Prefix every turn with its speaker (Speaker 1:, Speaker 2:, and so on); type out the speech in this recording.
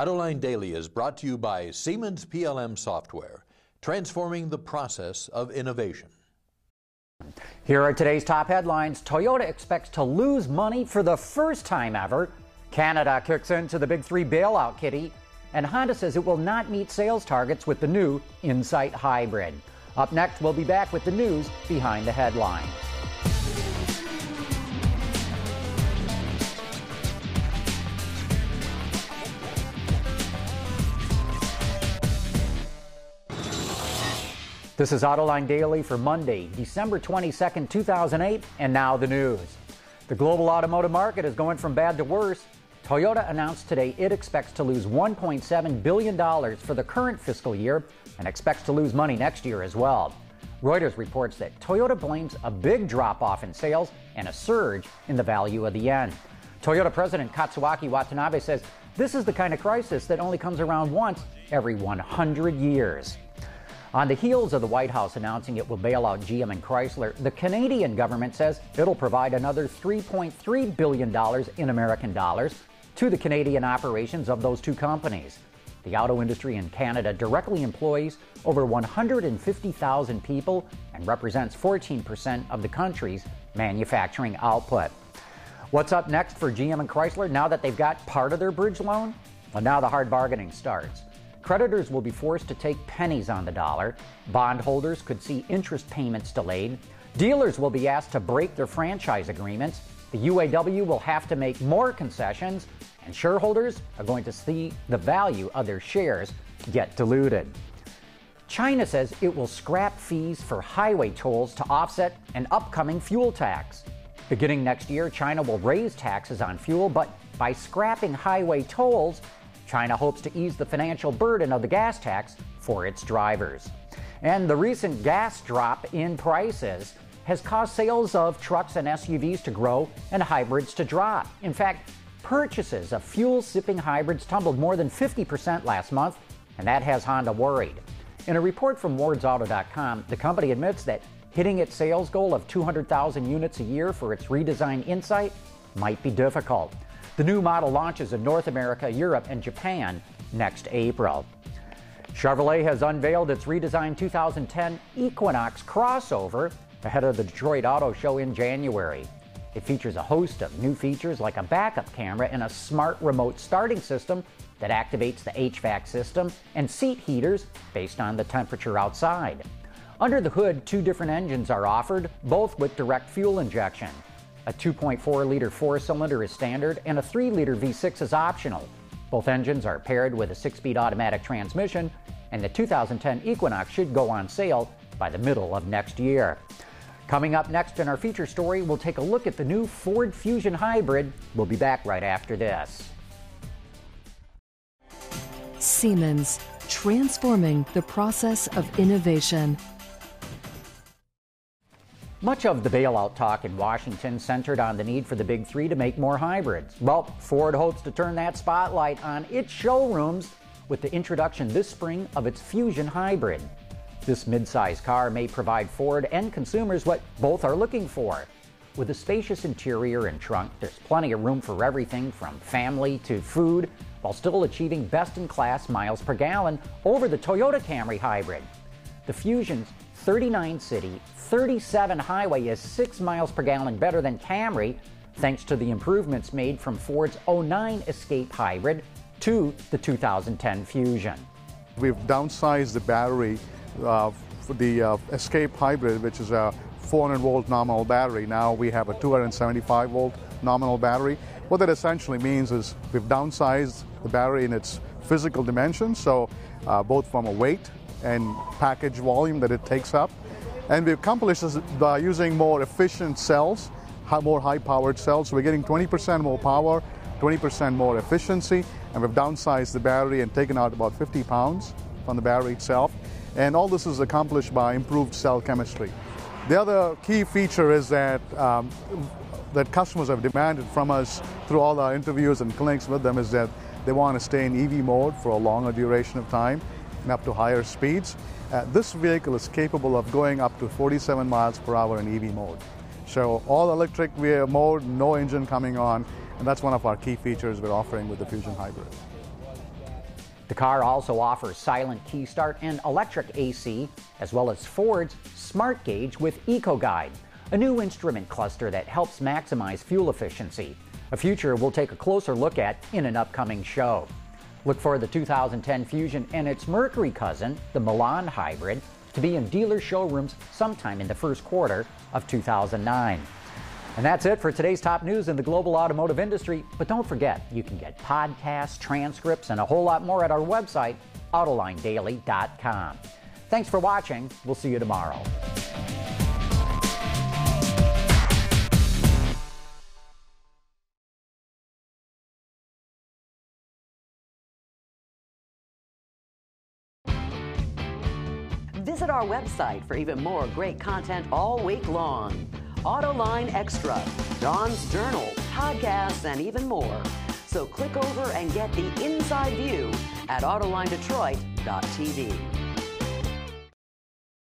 Speaker 1: Autoline Daily is brought to you by Siemens PLM Software, transforming the process of innovation.
Speaker 2: Here are today's top headlines. Toyota expects to lose money for the first time ever. Canada kicks into the Big Three bailout kitty. And Honda says it will not meet sales targets with the new Insight Hybrid. Up next, we'll be back with the news behind the headlines. This is Autoline Daily for Monday, December 22nd, 2008, and now the news. The global automotive market is going from bad to worse. Toyota announced today it expects to lose $1.7 billion for the current fiscal year and expects to lose money next year as well. Reuters reports that Toyota blames a big drop-off in sales and a surge in the value of the yen. Toyota President Katsuaki Watanabe says this is the kind of crisis that only comes around once every 100 years. On the heels of the White House announcing it will bail out GM and Chrysler, the Canadian government says it'll provide another $3.3 billion in American dollars to the Canadian operations of those two companies. The auto industry in Canada directly employs over 150,000 people and represents 14% of the country's manufacturing output. What's up next for GM and Chrysler now that they've got part of their bridge loan? Well, now the hard bargaining starts. Creditors will be forced to take pennies on the dollar. Bondholders could see interest payments delayed. Dealers will be asked to break their franchise agreements. The UAW will have to make more concessions. And shareholders are going to see the value of their shares get diluted. China says it will scrap fees for highway tolls to offset an upcoming fuel tax. Beginning next year, China will raise taxes on fuel, but by scrapping highway tolls, China hopes to ease the financial burden of the gas tax for its drivers. And the recent gas drop in prices has caused sales of trucks and SUVs to grow and hybrids to drop. In fact, purchases of fuel-sipping hybrids tumbled more than 50% last month, and that has Honda worried. In a report from WardsAuto.com, the company admits that hitting its sales goal of 200,000 units a year for its redesigned Insight might be difficult. The new model launches in North America, Europe, and Japan next April. Chevrolet has unveiled its redesigned 2010 Equinox crossover ahead of the Detroit Auto Show in January. It features a host of new features like a backup camera and a smart remote starting system that activates the HVAC system and seat heaters based on the temperature outside. Under the hood, two different engines are offered, both with direct fuel injection. A 2.4-liter four-cylinder is standard, and a 3-liter V6 is optional. Both engines are paired with a 6-speed automatic transmission, and the 2010 Equinox should go on sale by the middle of next year. Coming up next in our feature story, we'll take a look at the new Ford Fusion Hybrid. We'll be back right after this.
Speaker 3: Siemens, transforming the process of innovation.
Speaker 2: Much of the bailout talk in Washington centered on the need for the Big Three to make more hybrids. Well, Ford hopes to turn that spotlight on its showrooms with the introduction this spring of its Fusion Hybrid. This midsize car may provide Ford and consumers what both are looking for. With a spacious interior and trunk, there's plenty of room for everything from family to food, while still achieving best-in-class miles per gallon over the Toyota Camry Hybrid. The Fusion's 39-city, 37-highway is 6 miles per gallon better than Camry, thanks to the improvements made from Ford's 09 Escape Hybrid to the 2010 Fusion.
Speaker 4: We've downsized the battery for the Escape Hybrid, which is a 400-volt nominal battery. Now we have a 275-volt nominal battery. What that essentially means is we've downsized the battery in its physical dimensions, so both from a weight and package volume that it takes up. And we've accomplished this by using more efficient cells, more high-powered cells. So we're getting 20% more power, 20% more efficiency, and we've downsized the battery and taken out about 50 pounds from the battery itself. And all this is accomplished by improved cell chemistry. The other key feature is that that customers have demanded from us through all our interviews and clinics with them is that they want to stay in EV mode for a longer duration of time and up to higher speeds. This vehicle is capable of going up to 47 miles per hour in EV mode. So all electric mode, no engine coming on, and that's one of our key features we're offering with the Fusion Hybrid.
Speaker 2: The car also offers silent key start and electric AC, as well as Ford's Smart Gauge with EcoGuide, a new instrument cluster that helps maximize fuel efficiency, a feature we'll take a closer look at in an upcoming show. Look for the 2010 Fusion and its Mercury cousin, the Milan Hybrid, to be in dealer showrooms sometime in the first quarter of 2009. And that's it for today's top news in the global automotive industry. But don't forget, you can get podcasts, transcripts, and a whole lot more at our website, AutolineDaily.com. Thanks for watching. We'll see you tomorrow.
Speaker 5: Visit our website for even more great content all week long. Autoline Extra, Dawn's Journal, podcasts, and even more. So click over and get the inside view at AutolineDetroit.tv.